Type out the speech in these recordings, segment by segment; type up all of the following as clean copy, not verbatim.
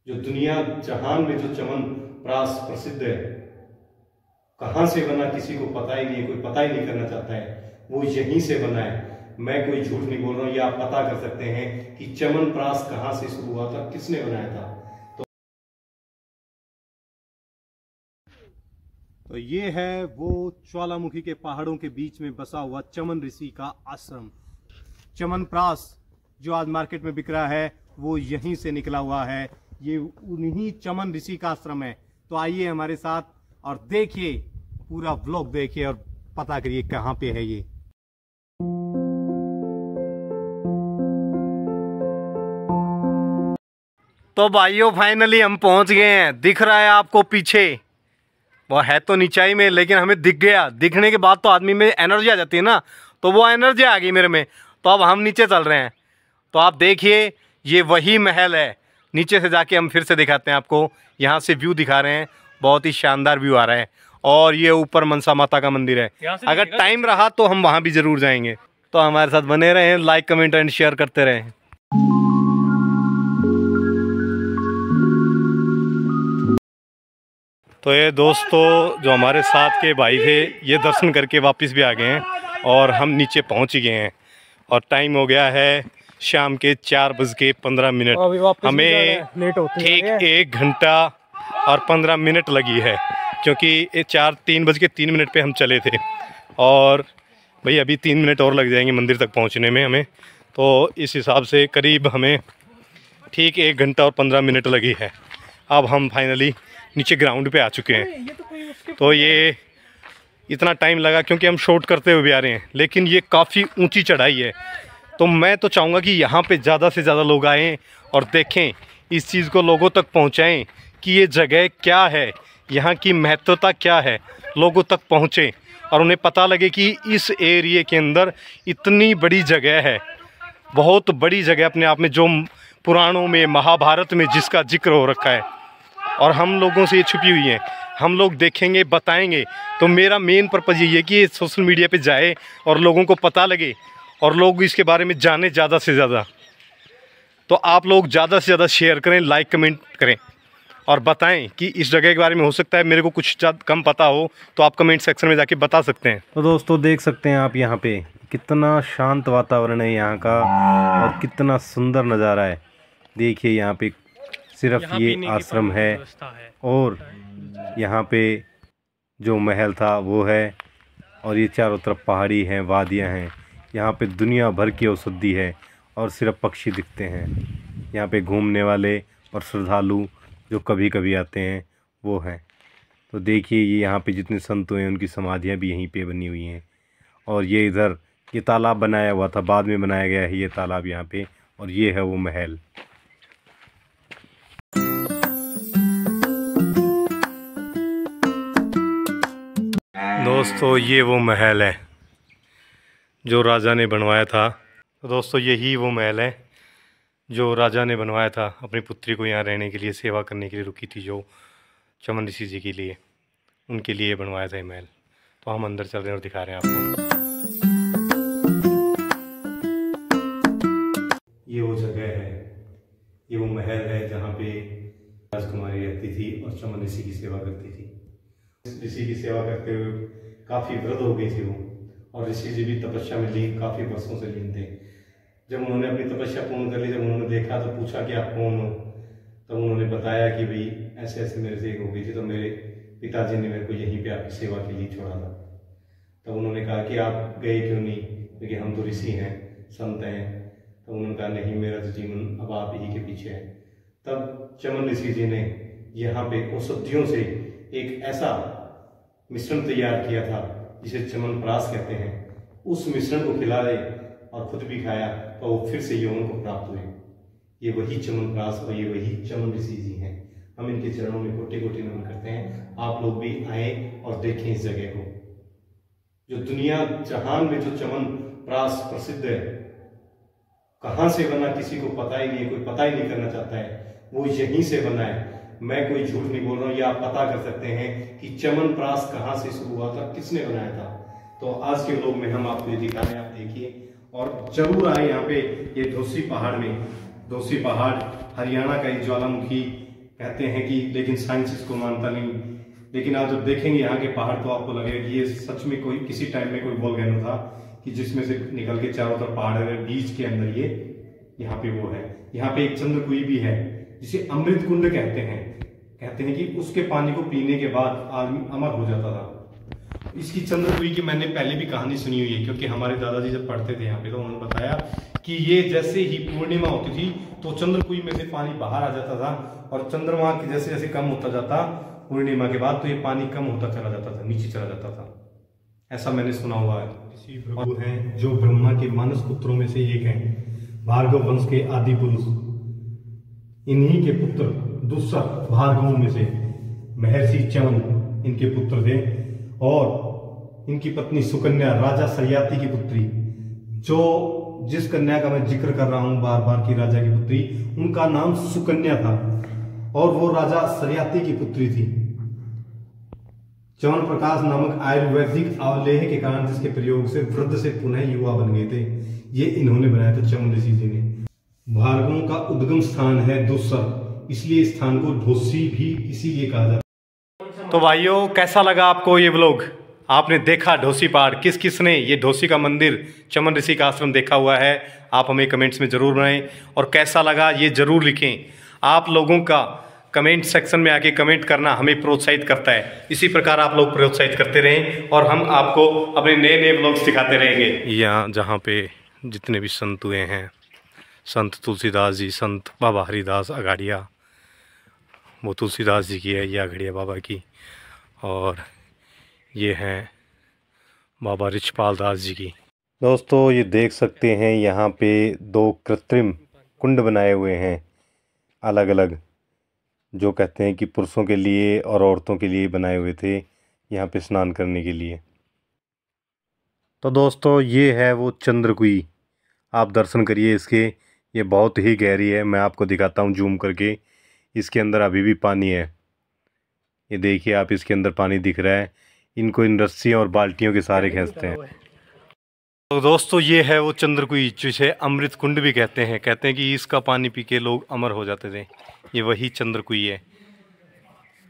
जो दुनिया जहान में जो चमन प्रास प्रसिद्ध है, कहाँ से बना किसी को पता ही नहीं है, कोई पता ही नहीं करना चाहता है, वो यहीं से बना है। मैं कोई झूठ नहीं बोल रहा हूँ, ये आप पता कर सकते हैं कि चमन प्रास कहाँ से शुरू हुआ था, किसने बनाया था। तो ये है वो ज्वालामुखी के पहाड़ों के बीच में बसा हुआ चमन ऋषि का आश्रम। चमन प्रास जो आज मार्केट में बिक रहा है वो यहीं से निकला हुआ है, ये उन्हीं चमन ऋषि का आश्रम है। तो आइए हमारे साथ और देखिए, पूरा व्लॉग देखिए और पता करिए कहाँ पे है ये। तो भाइयों फाइनली हम पहुंच गए हैं। दिख रहा है आपको पीछे, वो है तो नीचाई में लेकिन हमें दिख गया। दिखने के बाद तो आदमी में एनर्जी आ जाती है ना, तो वो एनर्जी आ गई मेरे में। तो अब हम नीचे चल रहे हैं। तो आप देखिए ये वही महल है। नीचे से जाके हम फिर से दिखाते हैं आपको। यहाँ से व्यू दिखा रहे हैं, बहुत ही शानदार व्यू आ रहा है। और ये ऊपर मनसा माता का मंदिर है। अगर टाइम रहा तो हम वहाँ भी ज़रूर जाएंगे। तो हमारे साथ बने रहें, लाइक कमेंट एंड शेयर करते रहें। तो ये दोस्तों जो हमारे साथ के भाई थे, ये दर्शन करके वापस भी आ गए हैं और हम नीचे पहुंच गए हैं। और टाइम हो गया है शाम के 4:15। हमें ठीक 1 घंटा और 15 मिनट लगी है, क्योंकि 3:03 पे हम चले थे। और भाई अभी 3 मिनट और लग जाएंगे मंदिर तक पहुंचने में हमें। तो इस हिसाब से करीब हमें ठीक 1 घंटा और 15 मिनट लगी है। अब हम फाइनली नीचे ग्राउंड पे आ चुके हैं। तो ये इतना टाइम लगा क्योंकि हम शॉर्ट करते हुए भी आ रहे हैं, लेकिन ये काफ़ी ऊंची चढ़ाई है। तो मैं तो चाहूँगा कि यहाँ पे ज़्यादा से ज़्यादा लोग आएँ और देखें, इस चीज़ को लोगों तक पहुँचाएँ कि ये जगह क्या है, यहाँ की महत्वता क्या है, लोगों तक पहुँचें और उन्हें पता लगे कि इस एरिए के अंदर इतनी बड़ी जगह है, बहुत बड़ी जगह अपने आप में, जो पुराणों में, महाभारत में जिसका जिक्र हो रखा है। और हम लोगों से ये छुपी हुई हैं, हम लोग देखेंगे, बताएंगे। तो मेरा मेन पर्पज़ यही है कि ये सोशल मीडिया पे जाए और लोगों को पता लगे और लोग इसके बारे में जाने ज़्यादा से ज़्यादा। तो आप लोग ज़्यादा से ज़्यादा शेयर करें, लाइक कमेंट करें और बताएं कि इस जगह के बारे में। हो सकता है मेरे को कुछ कम पता हो, तो आप कमेंट सेक्शन में जाके बता सकते हैं। तो दोस्तों देख सकते हैं आप यहाँ पे कितना शांत वातावरण है यहाँ का और कितना सुंदर नज़ारा है। देखिए यहाँ पे सिर्फ ये आश्रम है और यहाँ पे जो महल था वो है, और ये चारों तरफ पहाड़ी हैं, वादियाँ हैं। यहाँ पे दुनिया भर की औषधि है और सिर्फ पक्षी दिखते हैं। यहाँ पे घूमने वाले और श्रद्धालु जो कभी कभी आते हैं वो हैं। तो देखिए ये यहाँ पे जितने संत हुए हैं उनकी समाधियाँ भी यहीं पे बनी हुई हैं। और ये इधर ये तालाब बनाया हुआ था, बाद में बनाया गया है ये तालाब यहाँ पे, और ये है वो महल। दोस्तों ये वो महल है जो राजा ने बनवाया था। तो दोस्तों यही वो महल है जो राजा ने बनवाया था, अपनी पुत्री को यहाँ रहने के लिए, सेवा करने के लिए रुकी थी जो चमन ऋषि जी के लिए, उनके लिए बनवाया था ये महल। तो हम अंदर चल रहे हैं और दिखा रहे हैं आपको। ये वो जगह है, ये वो महल है जहाँ पे राजकुमारी रहती थी और चमन ऋषि की सेवा करती थी। ऋषि की सेवा करते हुए काफ़ी वृद्ध हो गई थी वो, और ऋषि जी भी तपस्या में लीन, काफ़ी वर्षों से लीन थे। जब उन्होंने अपनी तपस्या पूर्ण कर ली, जब उन्होंने देखा तो पूछा कि आप कौन हो, तब उन्होंने बताया कि भाई ऐसे ऐसे मेरे से एक हो गई थी, तो मेरे पिताजी ने मेरे को यहीं पे आपकी सेवा के लिए छोड़ा था। तब उन्होंने कहा कि आप गए क्यों नहीं, क्योंकि हम तो ऋषि हैं, संत हैं। तो उन्होंने कहा नहीं, मेरा तो जीवन अब आप ही के पीछे है। तब चमन ऋषि जी ने यहाँ पे औषधियों से एक ऐसा मिश्रण तैयार किया था जिसे चमन प्रास कहते हैं। उस मिश्रण को खिलाए और खुद भी खाया तो वो फिर से यौवन को प्राप्त हुए। ये वही चमन प्रास और ये वही चमन ऋषि जी हैं। हम इनके चरणों में कोटि कोटि नमन करते हैं। आप लोग भी आए और देखें इस जगह को। जो दुनिया जहान में जो चमन प्रास प्रसिद्ध है, कहाँ से बना किसी को पता ही नहीं, कोई पता ही नहीं करना चाहता है, वो यहीं से बना है। मैं कोई झूठ नहीं बोल रहा हूँ, ये आप पता कर सकते हैं कि चमन प्रास कहाँ से शुरू हुआ था, किसने बनाया था। तो आज के व्लॉग में हम आपको ये दिखा रहे हैं, आप देखिए और जरूर आए यहाँ पे। ये दोषी पहाड़ में, दोषी पहाड़ हरियाणा का एक ज्वालामुखी कहते हैं कि, लेकिन साइंस इसको मानता नहीं। लेकिन आप जब देखेंगे यहाँ के पहाड़ तो आपको लगेगा कि ये सच में कोई किसी टाइम में कोई वोल्केनो था कि जिसमें से निकल के चारों तरफ पहाड़ है, बीच के अंदर ये यहाँ पे वो है। यहाँ पे एक चंद्रकुई भी है जिसे अमृत कुंड कहते हैं। कहते हैं कि उसके पानी को पीने के बाद आदमी अमर हो जाता था। इसकी चंद्रकुई की मैंने पहले भी कहानी सुनी हुई है, क्योंकि हमारे दादाजी जब पढ़ते थे यहाँ पे तो उन्होंने बताया कि ये जैसे ही पूर्णिमा होती थी तो चंद्रकुई में से पानी बाहर आ जाता था, और चंद्रमा की जैसे जैसे कम होता जाता पूर्णिमा के बाद तो ये पानी कम होता चला जाता था, नीचे चला जाता था। ऐसा मैंने सुना हुआ है। ऋषि भृगु हैं जो ब्रह्मा के मानस पुत्रों में से एक हैं, भार्गव वंश के आदि पुरुष। इन्हीं के पुत्र दुस्सह भार्गवों में से महर्षि च्यवन इनके पुत्र थे, और इनकी पत्नी सुकन्या राजा सरियाती की पुत्री, जो जिस कन्या का मैं जिक्र कर रहा हूं बार बार की राजा की पुत्री, उनका नाम सुकन्या था और वो राजा सरियाती की पुत्री थी। च्यवन प्रकाश नामक आयुर्वेदिक अवलेह के कारण जिसके प्रयोग से वृद्ध से पुनः युवा बन गए थे, ये इन्होंने बनाया था च्यवन ऋषि जी ने। भार्गवों का उद्गम स्थान है दुस्सह, इसलिए इस स्थान को ढोसी भी इसीलिए कहा जाता है। तो भाइयों, कैसा लगा आपको ये व्लॉग? आपने देखा ढोसी पहाड़, किस किस ने ये ढोसी का मंदिर, च्यवन ऋषि का आश्रम देखा हुआ है? आप हमें कमेंट्स में जरूर बनाएं, और कैसा लगा ये जरूर लिखें। आप लोगों का कमेंट सेक्शन में आके कमेंट करना हमें प्रोत्साहित करता है। इसी प्रकार आप लोग प्रोत्साहित करते रहें और हम आपको अपने नए नए व्लॉग्स दिखाते रहेंगे। यहाँ जहाँ पे जितने भी संत हुए हैं, संत तुलसीदास जी, संत बाबा हरिदास अघाड़िया, वो तुलसीदास जी की है, ये अघाड़िया बाबा की, और ये हैं बाबा रिछपाल दास जी की। दोस्तों, ये देख सकते हैं यहाँ पे 2 कृत्रिम कुंड बनाए हुए हैं अलग अलग, जो कहते हैं कि पुरुषों के लिए और औरतों के लिए बनाए हुए थे यहाँ पे स्नान करने के लिए। तो दोस्तों, ये है वो चंद्रकुई, आप दर्शन करिए इसके। ये बहुत ही गहरी है, मैं आपको दिखाता हूँ जूम करके। इसके अंदर अभी भी पानी है, ये देखिए आप, इसके अंदर पानी दिख रहा है। इनको इन रस्सियों और बाल्टियों के सहारे खींचते हैं। तो दोस्तों, ये है वो चंद्रकुई जिसे अमृत कुंड भी कहते हैं। कहते हैं कि इसका पानी पी के लोग अमर हो जाते थे। ये वही चंद्रकुई है,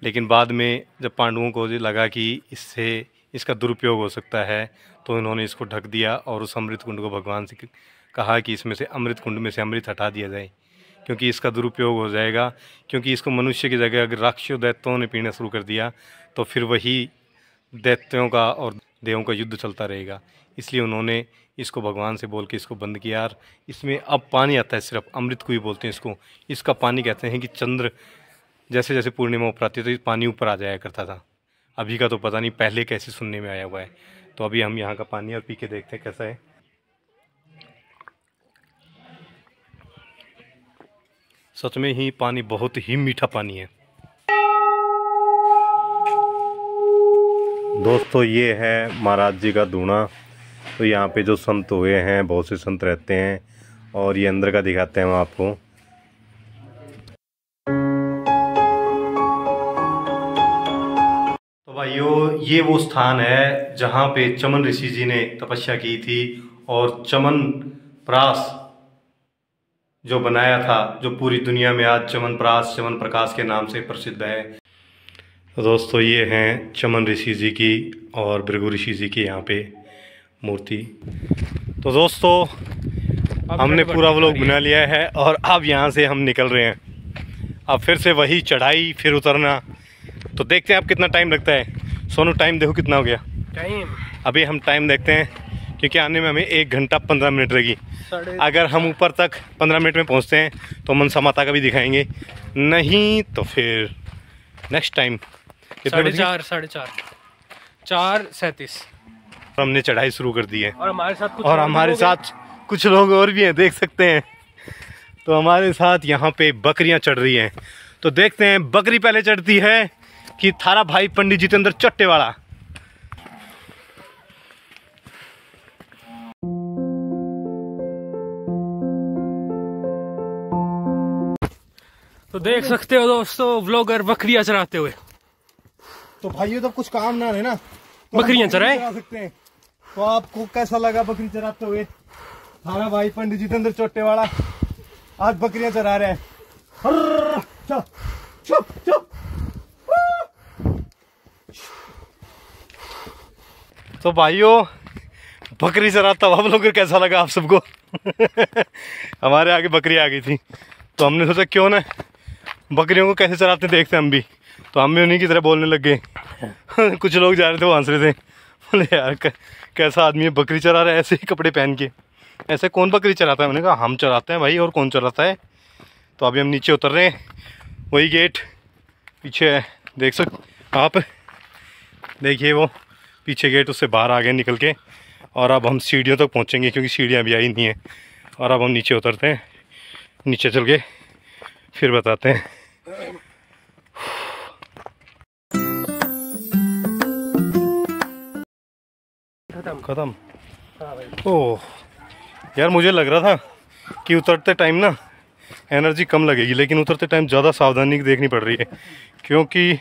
लेकिन बाद में जब पांडवों को लगा कि इससे इसका दुरुपयोग हो सकता है तो इन्होंने इसको ढक दिया, और उस अमृत कुंड को भगवान से कहा कि इसमें से अमृत कुंड में से अमृत हटा दिया जाए, क्योंकि इसका दुरुपयोग हो जाएगा। क्योंकि इसको मनुष्य की जगह अगर राक्षसों दैत्यों ने पीना शुरू कर दिया तो फिर वही दैत्यों का और देवों का युद्ध चलता रहेगा। इसलिए उन्होंने इसको भगवान से बोल के इसको बंद किया। और इसमें अब पानी आता है, सिर्फ अमृत कुई बोलते हैं इसको। इसका पानी कहते हैं कि चंद्र जैसे जैसे पूर्णिमा ऊपर आती है तो पानी ऊपर आ जाया करता था। अभी का तो पता नहीं, पहले कैसे सुनने में आया हुआ है। तो अभी हम यहाँ का पानी और पी के देखते हैं कैसा है। सच में ही पानी बहुत ही मीठा पानी है। दोस्तों, ये है महाराज जी का धूना। तो यहाँ पे जो संत हुए हैं, बहुत से संत रहते हैं, और ये अंदर का दिखाते हैं हम आपको। तो भाइयों, ये वो स्थान है जहाँ पे च्यवन ऋषि जी ने तपस्या की थी, और च्यवनप्राश जो बनाया था, जो पूरी दुनिया में आज च्यवनप्राश, च्यवनप्रकाश के नाम से प्रसिद्ध है। तो दोस्तों, ये हैं च्यवन ऋषि जी की और भृगु ऋषि जी की यहाँ पे मूर्ति। तो दोस्तों, हमने पूरा व्लॉग बना लिया है और अब यहाँ से हम निकल रहे हैं। अब फिर से वही चढ़ाई, फिर उतरना। तो देखते हैं अब कितना टाइम लगता है। सोनू, टाइम देखो कितना हो गया टाइम। अभी हम टाइम देखते हैं, क्योंकि आने में हमें 1 घंटा 15 मिनट लगी। अगर हम ऊपर तक 15 मिनट में पहुँचते हैं तो मनसा माता का भी दिखाएंगे, नहीं तो फिर नेक्स्ट टाइम 4:37 हमने चढ़ाई शुरू कर दी है। और हमारे साथ कुछ लोग और भी हैं, देख सकते हैं। तो हमारे साथ यहाँ पे बकरियाँ चढ़ रही हैं। तो देखते हैं बकरी पहले चढ़ती है कि थारा भाई पंडित जितेंद्र चट्टेवाला। तो देख सकते हो दोस्तों, व्लॉगर बकरियां चराते हुए। तो भाइयों, तब कुछ काम ना है ना, तो बकरियां चराए सकते हैं। तो आपको कैसा लगा बकरी चराते हुए? हमारा भाई पंडित जितेंद्र चट्टेवाला आज बकरियां चरा रहे हैं। तो भाइयों बकरी चराता हुआ व्लॉग कैसा लगा आप सबको? हमारे आगे बकरी आ गई थी तो हमने सोचा क्यों ना बकरियों को कैसे चराते देखते हम भी। तो हम भी उन्हीं की तरह बोलने लग गए। कुछ लोग जा रहे थे वो हंस रहे थे, बोले यार कैसा आदमी है बकरी चरा रहा है ऐसे ही कपड़े पहन के, ऐसे कौन बकरी चराता है? मैंने कहा हम चराते हैं भाई, और कौन चराता है। तो अभी हम नीचे उतर रहे हैं, वही गेट पीछे है, देख सकते आप, देखिए वो पीछे गेट, उससे बाहर आ गए निकल के। और अब हम सीढ़ियों तक पहुंचेंगे क्योंकि सीढ़ियाँ भी आई नहीं है। और अब हम नीचे उतरते हैं, नीचे चल के फिर बताते हैं। खत्म। ओह यार मुझे लग रहा था कि उतरते टाइम ना एनर्जी कम लगेगी, लेकिन उतरते टाइम ज़्यादा सावधानी देखनी पड़ रही है क्योंकि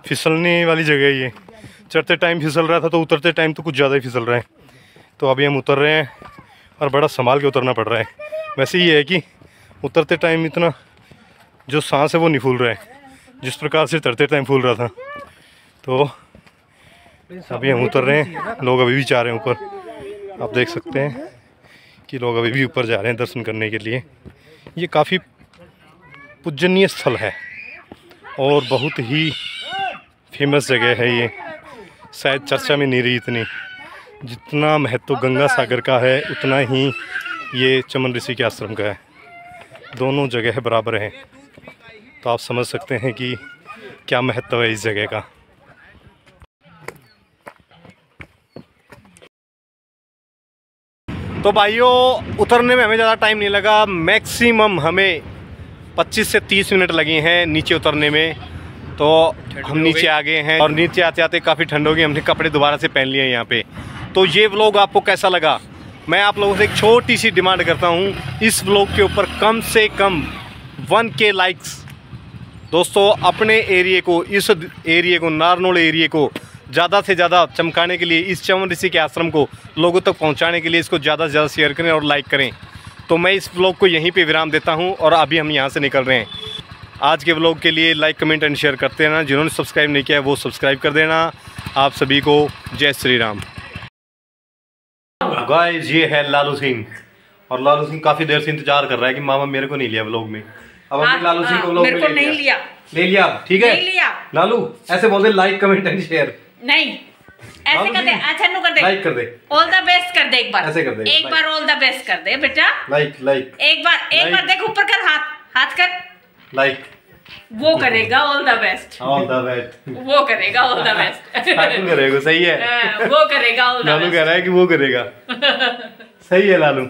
फिसलने वाली जगह है ये। चढ़ते टाइम फिसल रहा था तो उतरते टाइम तो कुछ ज़्यादा ही फिसल रहा है। तो अभी हम उतर रहे हैं और बड़ा संभाल के उतरना पड़ रहा है। वैसे ये है कि उतरते टाइम इतना जो सांस है वो नहीं फूल रहा है जिस प्रकार से चढ़ते टाइम फूल रहा था। तो अभी हम उतर रहे हैं, लोग अभी भी जा रहे हैं ऊपर। आप देख सकते हैं कि लोग अभी भी ऊपर जा रहे हैं दर्शन करने के लिए। ये काफ़ी पूजनीय स्थल है और बहुत ही फेमस जगह है ये। शायद चर्चा में नहीं रही इतनी, जितना महत्व गंगा सागर का है उतना ही ये चमन ऋषि के आश्रम का है। दोनों जगह बराबर हैं, तो आप समझ सकते हैं कि क्या महत्व है इस जगह का। तो भाइयों उतरने में हमें ज़्यादा टाइम नहीं लगा, मैक्सिमम हमें 25 से 30 मिनट लगे हैं नीचे उतरने में। तो हम नीचे आ गए हैं और नीचे आते आते काफ़ी ठंड हो गई, हमने कपड़े दोबारा से पहन लिए हैं यहाँ पे। तो ये व्लॉग आपको कैसा लगा? मैं आप लोगों से एक छोटी सी डिमांड करता हूँ, इस व्लॉग के ऊपर कम से कम 1K लाइक्स। दोस्तों अपने एरिए को, इस एरिए को, नारनौल एरिए को ज़्यादा से ज़्यादा चमकाने के लिए, इस चमन ऋषि के आश्रम को लोगों तक पहुँचाने के लिए इसको ज़्यादा से ज़्यादा शेयर करें और लाइक करें। तो मैं इस व्लॉग को यहीं पे विराम देता हूँ और अभी हम यहाँ से निकल रहे हैं। आज के व्लॉग के लिए लाइक कमेंट एंड शेयर करते रहना। जिन्होंने सब्सक्राइब नहीं किया है वो सब्सक्राइब कर देना। आप सभी को जय श्री राम। गाइस ये है लालू सिंह, और लालू सिंह काफ़ी देर से इंतजार कर रहा है कि मामा मेरे को नहीं लिया व्लॉग में। अब हमने लालू सिंह को व्लॉग में ले लिया। ठीक है लालू, ऐसे बोल they like comment and share. नहीं ऐसे कर दे, अच्छा नु कर दे, लाइक कर दे, ऑल द बेस्ट कर दे, एक बार ऐसे कर दे, एक बार ऑल द बेस्ट कर दे बेटा। लाइक एक बार देख ऊपर कर, हाथ कर, लाइक वो करेगा ऑल द बेस्ट, वो करेगा ऑल द बेस्ट। करेगा सही है, वो करेगा ऑल द बेस्ट। लालू कह रहा है कि वो करेगा। सही है लालू।